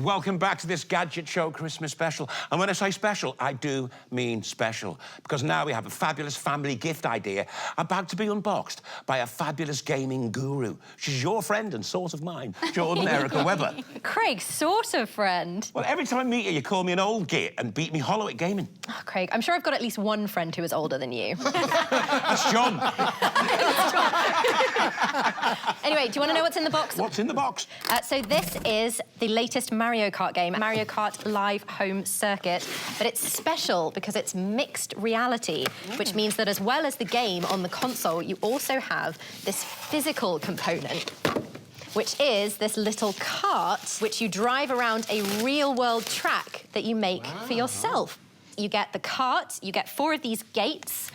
welcome back to this Gadget Show Christmas special. And when I say special, I do mean special. Because now we have a fabulous family gift idea about to be unboxed by a fabulous gaming guru. She's your friend and sort of mine, Jordan Erica Webber. Craig, sort of friend. Well, every time I meet you call me an old git and beat me hollow at gaming. Oh, Craig, I'm sure I've got at least one friend who is older than you. That's John. Anyway, do you want to know what's in the box? What's in the box? So this is the latest Mario Kart game, Mario Kart Live Home Circuit. But it's special because it's mixed reality, which means that as well as the game on the console, you also have this physical component, which is this little kart, which you drive around a real-world track that you make for yourself. You get the kart, you get 4 of these gates,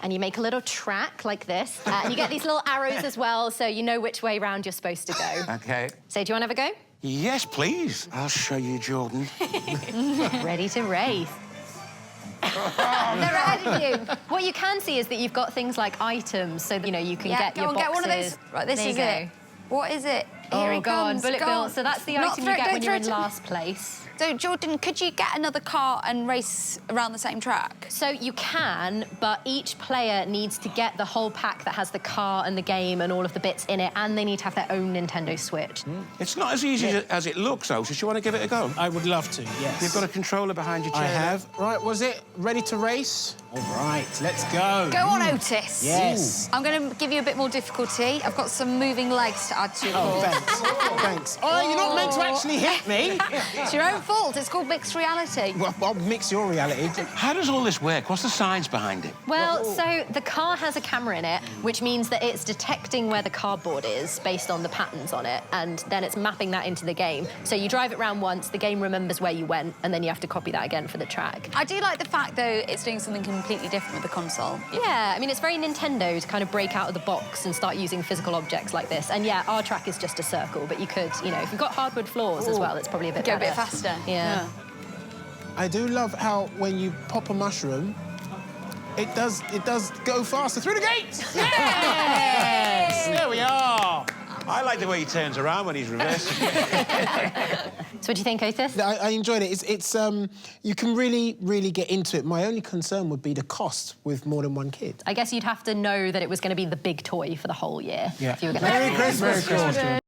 and you make a little track like this. And you get these little arrows as well, so you know which way round you're supposed to go. OK. So do you want to have a go? Yes, please. I'll show you, Jordan. Ready to race. They're ahead of you. What you can see is that you've got things like items, so that, you know, you can get your boxes. Get one of those. Right, this is it. What is it? Here it comes. Bullet bill. So that's the item you get when you're in last place. So, Jordan, could you get another car and race around the same track? So you can, but each player needs to get the whole pack that has the car and the game and all of the bits in it, and they need to have their own Nintendo Switch. It's not as easy as it looks, Otis. Do you want to give it a go? I would love to, yes. You've got a controller behind your chair. I have. Right, was it ready to race? All right, let's go. Go on, Otis. Yes. I'm going to give you a bit more difficulty. I've got some moving legs to add to your board. Thanks. Thanks. Oh, you're not meant to actually hit me. It's your own fault. It's called mixed reality. Well, I'll mix your reality. How does all this work? What's the science behind it? Well, so the car has a camera in it, which means that it's detecting where the cardboard is based on the patterns on it, and then it's mapping that into the game. So you drive it round once, the game remembers where you went, and then you have to copy that again for the track. I do like the fact, though, it's doing something completely different with the console. Yeah, I mean, it's very Nintendo to kind of break out of the box and start using physical objects like this. And yeah, our track is just a circle, but you could, you know, if you've got hardwood floors as well, it's probably a bit better. Go a bit faster. Yeah. I do love how when you pop a mushroom, it does go faster through the gates. Yes! There we are. I like the way he turns around when he's reversing. So what do you think, Otis? I enjoyed it. It's you can really get into it. My only concern would be the cost with more than one kid. I guess you'd have to know that it was going to be the big toy for the whole year. Yeah. If you were going Merry Christmas.